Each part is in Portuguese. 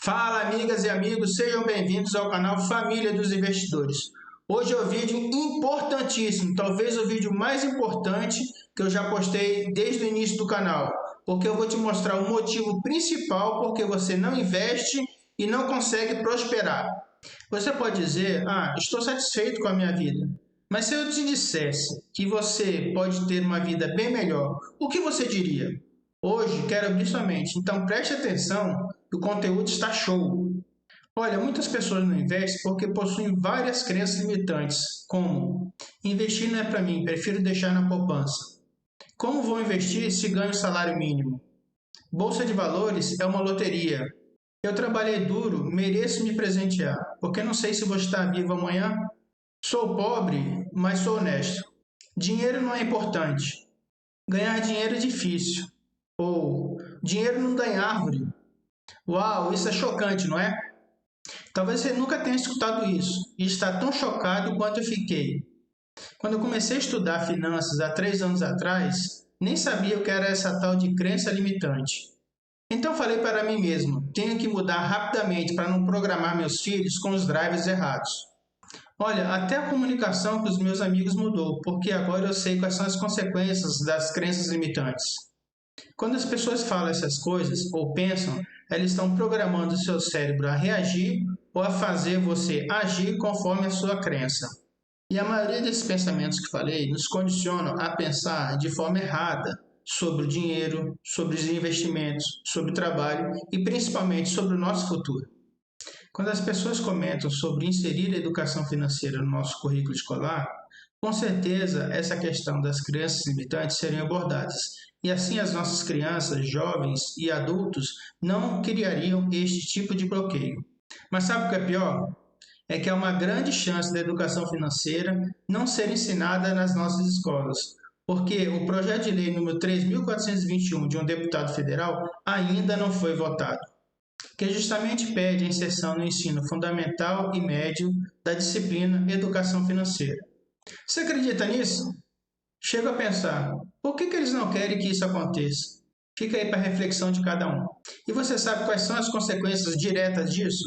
Fala, amigas e amigos, sejam bem-vindos ao canal Família dos Investidores. Hoje é um vídeo importantíssimo, talvez o vídeo mais importante que eu já postei desde o início do canal, porque eu vou te mostrar o motivo principal porque você não investe e não consegue prosperar. Você pode dizer, estou satisfeito com a minha vida, mas se eu te dissesse que você pode ter uma vida bem melhor, o que você diria? Hoje quero abrir sua mente, então preste atenção que o conteúdo está show. Olha, muitas pessoas não investem porque possuem várias crenças limitantes, como investir não é para mim, prefiro deixar na poupança. Como vou investir se ganho salário mínimo? Bolsa de valores é uma loteria. Eu trabalhei duro, mereço me presentear, porque não sei se vou estar vivo amanhã. Sou pobre, mas sou honesto. Dinheiro não é importante. Ganhar dinheiro é difícil. Ou dinheiro não dá em árvore. Uau, isso é chocante, não é? Talvez você nunca tenha escutado isso e está tão chocado quanto eu fiquei. Quando eu comecei a estudar finanças há 3 anos atrás, nem sabia o que era essa tal de crença limitante. Então falei para mim mesmo, tenho que mudar rapidamente para não programar meus filhos com os drivers errados. Olha, até a comunicação com os meus amigos mudou, porque agora eu sei quais são as consequências das crenças limitantes. Quando as pessoas falam essas coisas ou pensam, elas estão programando o seu cérebro a reagir ou a fazer você agir conforme a sua crença. E a maioria desses pensamentos que falei nos condicionam a pensar de forma errada sobre o dinheiro, sobre os investimentos, sobre o trabalho e principalmente sobre o nosso futuro. Quando as pessoas comentam sobre inserir a educação financeira no nosso currículo escolar, com certeza essa questão das crenças limitantes seriam abordadas, e assim as nossas crianças, jovens e adultos não criariam este tipo de bloqueio. Mas sabe o que é pior? É que há uma grande chance da educação financeira não ser ensinada nas nossas escolas, porque o projeto de lei número 3.421 de um deputado federal ainda não foi votado, que justamente pede a inserção no ensino fundamental e médio da disciplina Educação Financeira. Você acredita nisso? Chego a pensar, por que eles não querem que isso aconteça? Fica aí para a reflexão de cada um. E você sabe quais são as consequências diretas disso?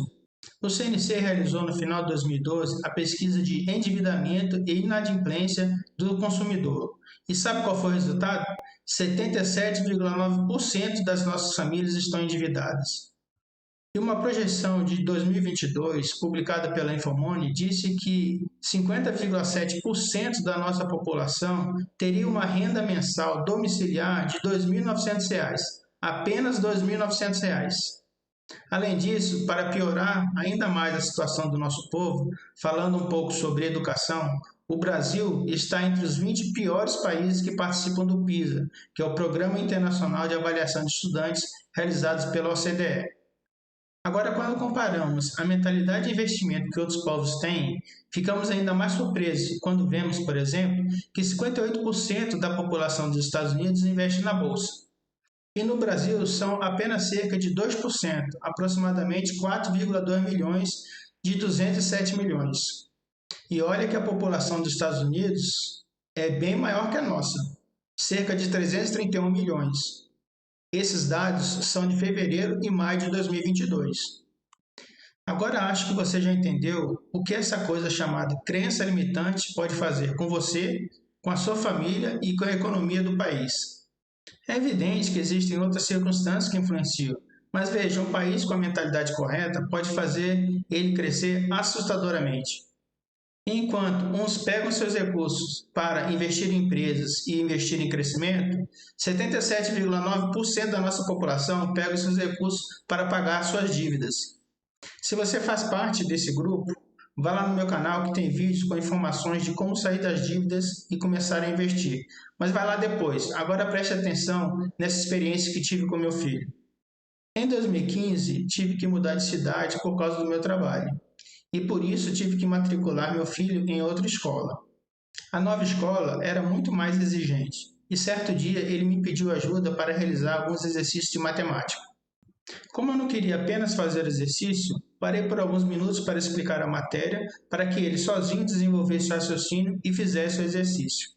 O CNC realizou no final de 2012 a pesquisa de endividamento e inadimplência do consumidor. E sabe qual foi o resultado? 77,9% das nossas famílias estão endividadas. E uma projeção de 2022, publicada pela Infomoney, disse que 50,7% da nossa população teria uma renda mensal domiciliar de R$ 2.900, apenas R$ 2.900. Além disso, para piorar ainda mais a situação do nosso povo, falando um pouco sobre educação, o Brasil está entre os 20 piores países que participam do PISA, que é o Programa Internacional de Avaliação de Estudantes realizado pela OCDE. Agora, quando comparamos a mentalidade de investimento que outros povos têm, ficamos ainda mais surpresos quando vemos, por exemplo, que 58% da população dos Estados Unidos investe na Bolsa. E no Brasil são apenas cerca de 2%, aproximadamente 4,2 milhões de 207 milhões. E olha que a população dos Estados Unidos é bem maior que a nossa, cerca de 331 milhões. Esses dados são de fevereiro e maio de 2022. Agora acho que você já entendeu o que essa coisa chamada crença limitante pode fazer com você, com a sua família e com a economia do país. É evidente que existem outras circunstâncias que influenciam, mas veja, um país com a mentalidade correta pode fazer ele crescer assustadoramente. Enquanto uns pegam seus recursos para investir em empresas e investir em crescimento, 77,9% da nossa população pega os seus recursos para pagar suas dívidas. Se você faz parte desse grupo, vá lá no meu canal que tem vídeos com informações de como sair das dívidas e começar a investir. Mas vai lá depois. Agora preste atenção nessa experiência que tive com meu filho. Em 2015, tive que mudar de cidade por causa do meu trabalho. E por isso tive que matricular meu filho em outra escola. A nova escola era muito mais exigente, e certo dia ele me pediu ajuda para realizar alguns exercícios de matemática. Como eu não queria apenas fazer exercício, parei por alguns minutos para explicar a matéria para que ele sozinho desenvolvesse o raciocínio e fizesse o exercício.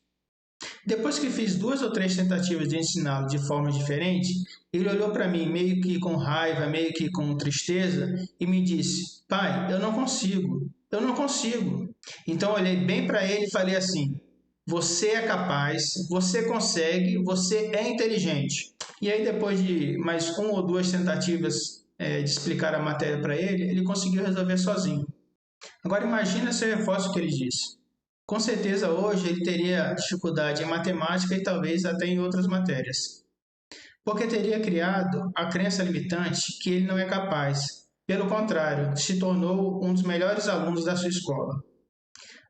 Depois que fiz 2 ou 3 tentativas de ensiná-lo de forma diferente, ele olhou para mim meio que com raiva, meio que com tristeza e me disse: Pai, eu não consigo, eu não consigo. Então eu olhei bem para ele e falei assim: Você é capaz, você consegue, você é inteligente. E aí, depois de mais 1 ou 2 tentativas de explicar a matéria para ele, ele conseguiu resolver sozinho. Agora imagina se eu reforço o que ele disse. Com certeza hoje ele teria dificuldade em matemática e talvez até em outras matérias, porque teria criado a crença limitante que ele não é capaz. Pelo contrário, se tornou um dos melhores alunos da sua escola.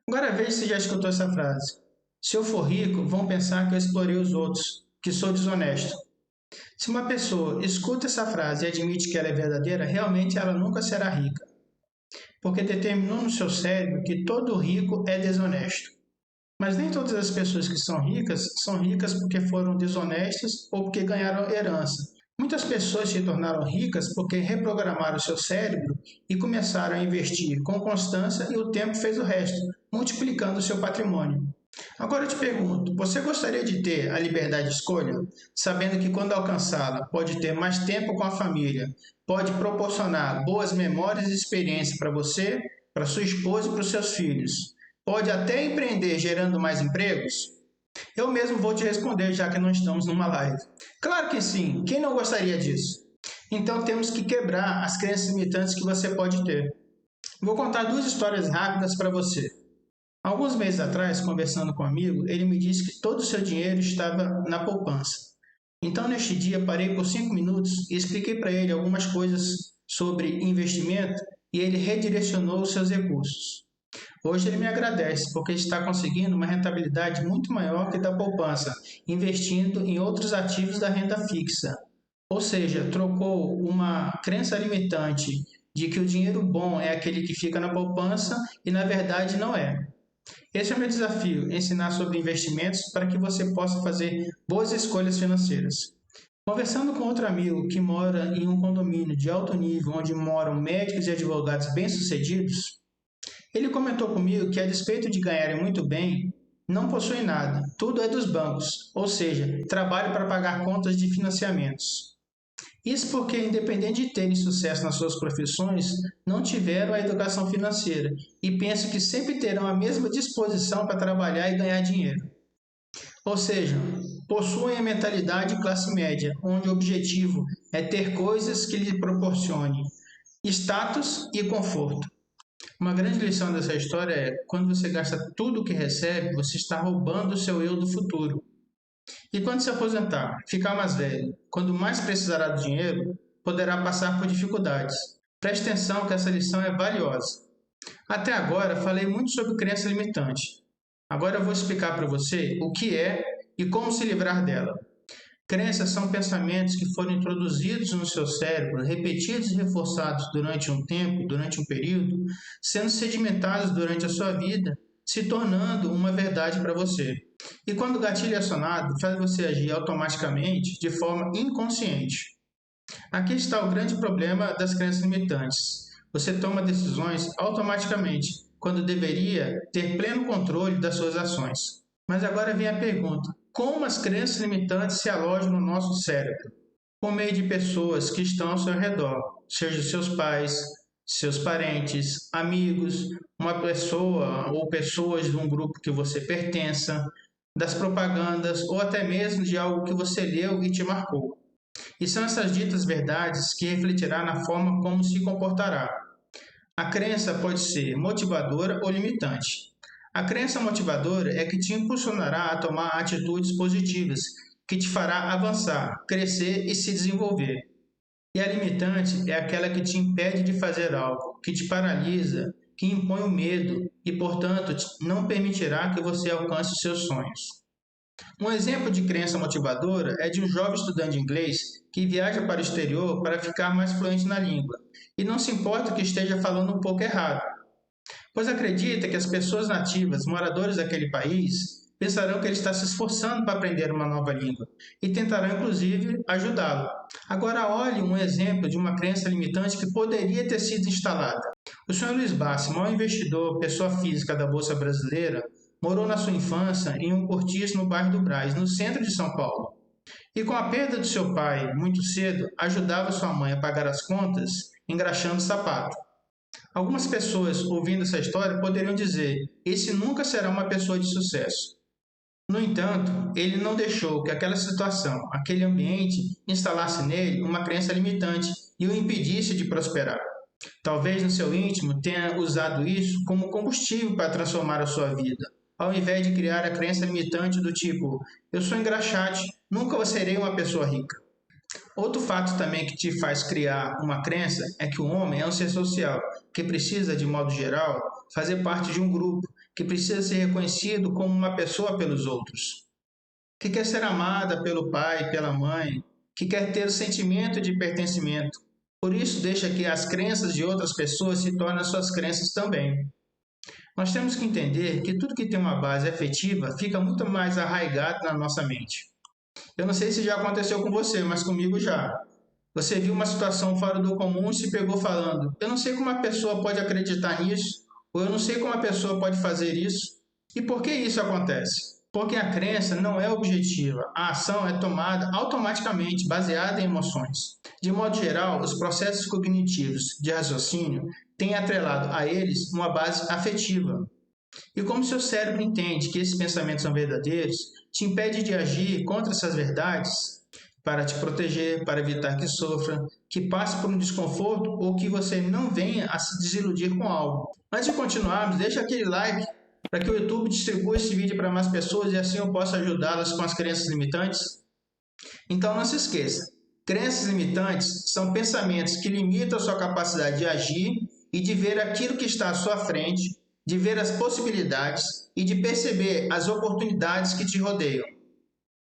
Agora veja se já escutou essa frase. Se eu for rico, vão pensar que eu explorei os outros, que sou desonesto. Se uma pessoa escuta essa frase e admite que ela é verdadeira, realmente ela nunca será rica, porque determinou no seu cérebro que todo rico é desonesto. Mas nem todas as pessoas que são ricas porque foram desonestas ou porque ganharam herança. Muitas pessoas se tornaram ricas porque reprogramaram seu cérebro e começaram a investir com constância e o tempo fez o resto, multiplicando seu patrimônio. Agora eu te pergunto, você gostaria de ter a liberdade de escolha, sabendo que quando alcançá-la pode ter mais tempo com a família, pode proporcionar boas memórias e experiências para você, para sua esposa e para os seus filhos? Pode até empreender gerando mais empregos? Eu mesmo vou te responder, já que não estamos numa live. Claro que sim, quem não gostaria disso? Então temos que quebrar as crenças limitantes que você pode ter. Vou contar 2 histórias rápidas para você. Alguns meses atrás, conversando com um amigo, ele me disse que todo o seu dinheiro estava na poupança. Então, neste dia, parei por 5 minutos e expliquei para ele algumas coisas sobre investimento e ele redirecionou os seus recursos. Hoje ele me agradece porque está conseguindo uma rentabilidade muito maior que da poupança, investindo em outros ativos da renda fixa. Ou seja, trocou uma crença limitante de que o dinheiro bom é aquele que fica na poupança e na verdade não é. Esse é o meu desafio, ensinar sobre investimentos para que você possa fazer boas escolhas financeiras. Conversando com outro amigo que mora em um condomínio de alto nível onde moram médicos e advogados bem-sucedidos, ele comentou comigo que, a despeito de ganharem muito bem, não possuem nada, tudo é dos bancos, ou seja, trabalham para pagar contas de financiamentos. Isso porque, independente de terem sucesso nas suas profissões, não tiveram a educação financeira e pensam que sempre terão a mesma disposição para trabalhar e ganhar dinheiro. Ou seja, possuem a mentalidade classe média, onde o objetivo é ter coisas que lhe proporcionem status e conforto. Uma grande lição dessa história é: quando você gasta tudo o que recebe, você está roubando o seu eu do futuro. E quando se aposentar, ficar mais velho, quando mais precisará do dinheiro, poderá passar por dificuldades. Preste atenção que essa lição é valiosa. Até agora falei muito sobre crença limitante. Agora eu vou explicar para você o que é e como se livrar dela. Crenças são pensamentos que foram introduzidos no seu cérebro, repetidos e reforçados durante um tempo, durante um período, sendo sedimentados durante a sua vida, se tornando uma verdade para você. E quando o gatilho é acionado, faz você agir automaticamente de forma inconsciente. Aqui está o grande problema das crenças limitantes. Você toma decisões automaticamente, quando deveria ter pleno controle das suas ações. Mas agora vem a pergunta: como as crenças limitantes se alojam no nosso cérebro? Por meio de pessoas que estão ao seu redor, seja seus pais, seus parentes, amigos, uma pessoa ou pessoas de um grupo que você pertença, das propagandas ou até mesmo de algo que você leu e te marcou. E são essas ditas verdades que refletirá na forma como se comportará. A crença pode ser motivadora ou limitante. A crença motivadora é que te impulsionará a tomar atitudes positivas, que te fará avançar, crescer e se desenvolver. E a limitante é aquela que te impede de fazer algo, que te paralisa, que impõe o medo e, portanto, não permitirá que você alcance os seus sonhos. Um exemplo de crença motivadora é de um jovem estudante de inglês que viaja para o exterior para ficar mais fluente na língua e não se importa que esteja falando um pouco errado, pois acredita que as pessoas nativas, moradores daquele país, pensarão que ele está se esforçando para aprender uma nova língua e tentarão, inclusive, ajudá-lo. Agora olhe um exemplo de uma crença limitante que poderia ter sido instalada. O Sr. Luiz Bassi, maior investidor, pessoa física da Bolsa Brasileira, morou na sua infância em um cortiço no bairro do Brás, no centro de São Paulo. E com a perda de seu pai muito cedo, ajudava sua mãe a pagar as contas engraxando sapato. Algumas pessoas, ouvindo essa história, poderiam dizer: esse nunca será uma pessoa de sucesso. No entanto, ele não deixou que aquela situação, aquele ambiente, instalasse nele uma crença limitante e o impedisse de prosperar. Talvez no seu íntimo tenha usado isso como combustível para transformar a sua vida, ao invés de criar a crença limitante do tipo: eu sou engraxate, nunca serei uma pessoa rica. Outro fato também que te faz criar uma crença é que o homem é um ser social, que precisa, de modo geral, fazer parte de um grupo, que precisa ser reconhecido como uma pessoa pelos outros, que quer ser amada pelo pai, pela mãe, que quer ter o sentimento de pertencimento. Por isso, deixa que as crenças de outras pessoas se tornem suas crenças também. Nós temos que entender que tudo que tem uma base afetiva fica muito mais arraigado na nossa mente. Eu não sei se já aconteceu com você, mas comigo já. Você viu uma situação fora do comum e se pegou falando: eu não sei como uma pessoa pode acreditar nisso, ou eu não sei como uma pessoa pode fazer isso. E por que isso acontece? Porque a crença não é objetiva, a ação é tomada automaticamente, baseada em emoções. De modo geral, os processos cognitivos de raciocínio têm atrelado a eles uma base afetiva. E como seu cérebro entende que esses pensamentos são verdadeiros, te impede de agir contra essas verdades para te proteger, para evitar que sofra, que passe por um desconforto ou que você não venha a se desiludir com algo. Antes de continuarmos, deixa aquele like para que o YouTube distribua esse vídeo para mais pessoas e assim eu possa ajudá-las com as crenças limitantes. Então não se esqueça, crenças limitantes são pensamentos que limitam a sua capacidade de agir e de ver aquilo que está à sua frente, de ver as possibilidades e de perceber as oportunidades que te rodeiam.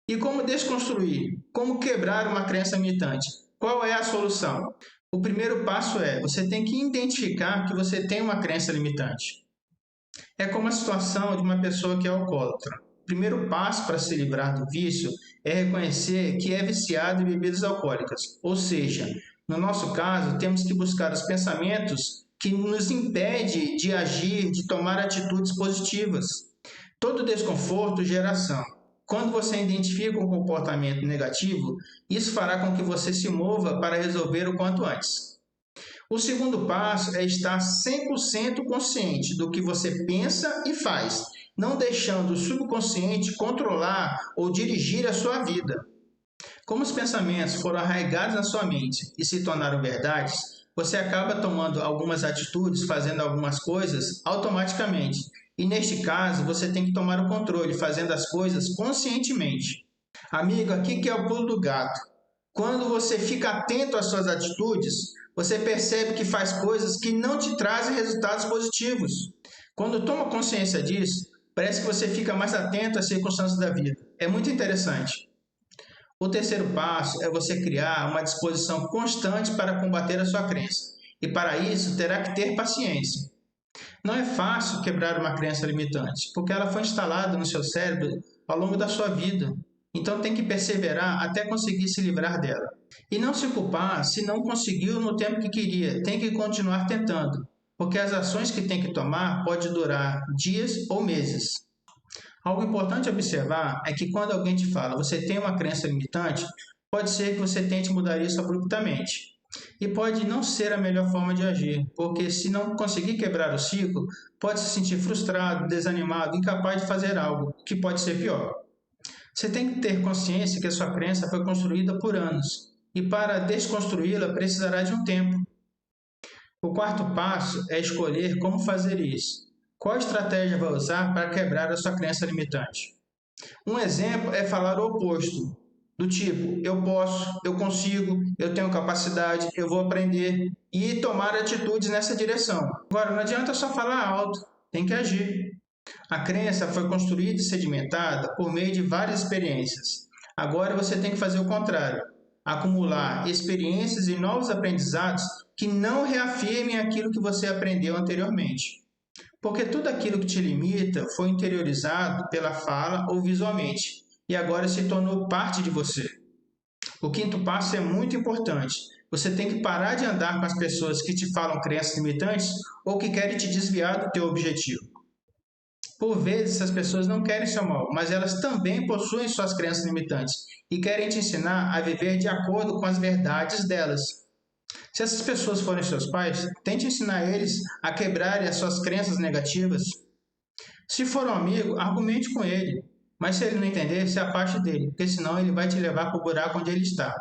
E como desconstruir? Como quebrar uma crença limitante? Qual é a solução? O primeiro passo é, você tem que identificar que você tem uma crença limitante. É como a situação de uma pessoa que é alcoólatra. O primeiro passo para se livrar do vício é reconhecer que é viciado em bebidas alcoólicas. Ou seja, no nosso caso, temos que buscar os pensamentos que nos impedem de agir, de tomar atitudes positivas. Todo desconforto gera ação. Quando você identifica um comportamento negativo, isso fará com que você se mova para resolver o quanto antes. O segundo passo é estar 100% consciente do que você pensa e faz, não deixando o subconsciente controlar ou dirigir a sua vida. Como os pensamentos foram arraigados na sua mente e se tornaram verdades, você acaba tomando algumas atitudes, fazendo algumas coisas automaticamente. E neste caso, você tem que tomar o controle, fazendo as coisas conscientemente. Amigo, aqui que é o pulo do gato. Quando você fica atento às suas atitudes, você percebe que faz coisas que não te trazem resultados positivos. Quando toma consciência disso, parece que você fica mais atento às circunstâncias da vida. É muito interessante. O terceiro passo é você criar uma disposição constante para combater a sua crença. E para isso, terá que ter paciência. Não é fácil quebrar uma crença limitante, porque ela foi instalada no seu cérebro ao longo da sua vida. Então tem que perseverar até conseguir se livrar dela. E não se culpar se não conseguiu no tempo que queria. Tem que continuar tentando, porque as ações que tem que tomar podem durar dias ou meses. Algo importante observar é que quando alguém te fala você tem uma crença limitante, pode ser que você tente mudar isso abruptamente. E pode não ser a melhor forma de agir, porque se não conseguir quebrar o ciclo, pode se sentir frustrado, desanimado, incapaz de fazer algo, que pode ser pior. Você tem que ter consciência que a sua crença foi construída por anos, e para desconstruí-la precisará de um tempo. O quarto passo é escolher como fazer isso. Qual estratégia vai usar para quebrar a sua crença limitante? Um exemplo é falar o oposto, do tipo, eu posso, eu consigo, eu tenho capacidade, eu vou aprender e tomar atitudes nessa direção. Agora, não adianta só falar alto, tem que agir. A crença foi construída e sedimentada por meio de várias experiências. Agora você tem que fazer o contrário, acumular experiências e novos aprendizados que não reafirmem aquilo que você aprendeu anteriormente. Porque tudo aquilo que te limita foi interiorizado pela fala ou visualmente, e agora se tornou parte de você. O quinto passo é muito importante. Você tem que parar de andar com as pessoas que te falam crenças limitantes ou que querem te desviar do teu objetivo. Por vezes, essas pessoas não querem seu mal, mas elas também possuem suas crenças limitantes e querem te ensinar a viver de acordo com as verdades delas. Se essas pessoas forem seus pais, tente ensinar eles a quebrarem as suas crenças negativas. Se for um amigo, argumente com ele. Mas se ele não entender, se afaste dele, porque senão ele vai te levar para o buraco onde ele está.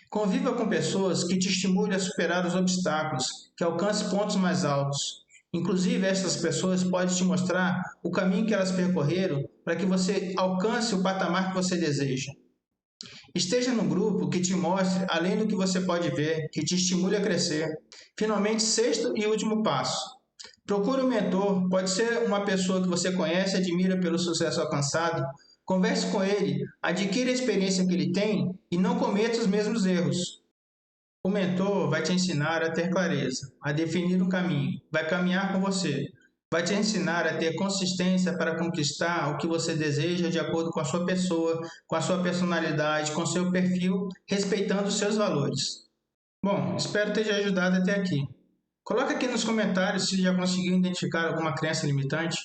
Conviva com pessoas que te estimulem a superar os obstáculos, que alcance pontos mais altos. Inclusive, essas pessoas podem te mostrar o caminho que elas percorreram para que você alcance o patamar que você deseja. Esteja num grupo que te mostre além do que você pode ver, que te estimule a crescer. Finalmente, sexto e último passo. Procure um mentor, pode ser uma pessoa que você conhece e admira pelo sucesso alcançado. Converse com ele, adquira a experiência que ele tem e não cometa os mesmos erros. O mentor vai te ensinar a ter clareza, a definir um caminho, vai caminhar com você, vai te ensinar a ter consistência para conquistar o que você deseja de acordo com a sua pessoa, com a sua personalidade, com o seu perfil, respeitando os seus valores. Bom, espero ter te ajudado até aqui. Coloque aqui nos comentários se já conseguiu identificar alguma crença limitante.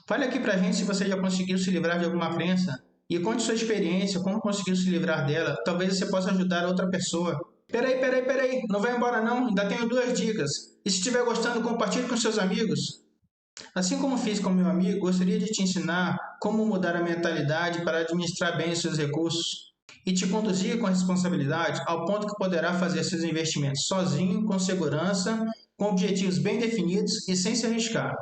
Fale aqui pra gente se você já conseguiu se livrar de alguma crença e conte sua experiência, como conseguiu se livrar dela. Talvez você possa ajudar outra pessoa. Peraí, não vai embora não, ainda tenho 2 dicas. E se estiver gostando, compartilhe com seus amigos. Assim como fiz com meu amigo, gostaria de te ensinar como mudar a mentalidade para administrar bem os seus recursos e te conduzir com responsabilidade ao ponto que poderá fazer seus investimentos sozinho, com segurança, com objetivos bem definidos e sem se arriscar.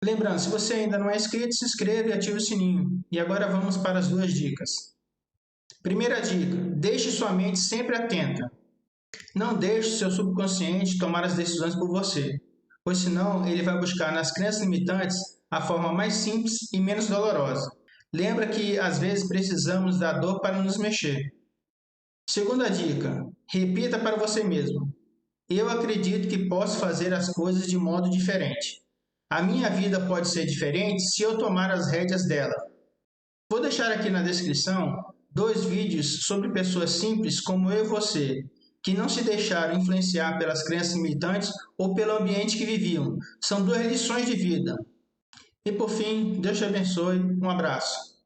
Lembrando, se você ainda não é inscrito, se inscreva e ative o sininho. E agora vamos para as 2 dicas. Primeira dica, deixe sua mente sempre atenta. Não deixe seu subconsciente tomar as decisões por você, pois senão ele vai buscar nas crenças limitantes a forma mais simples e menos dolorosa. Lembra que às vezes precisamos da dor para nos mexer. Segunda dica, repita para você mesmo. Eu acredito que posso fazer as coisas de modo diferente. A minha vida pode ser diferente se eu tomar as rédeas dela. Vou deixar aqui na descrição 2 vídeos sobre pessoas simples como eu e você, que não se deixaram influenciar pelas crenças limitantes ou pelo ambiente que viviam. São 2 lições de vida. E por fim, Deus te abençoe. Um abraço.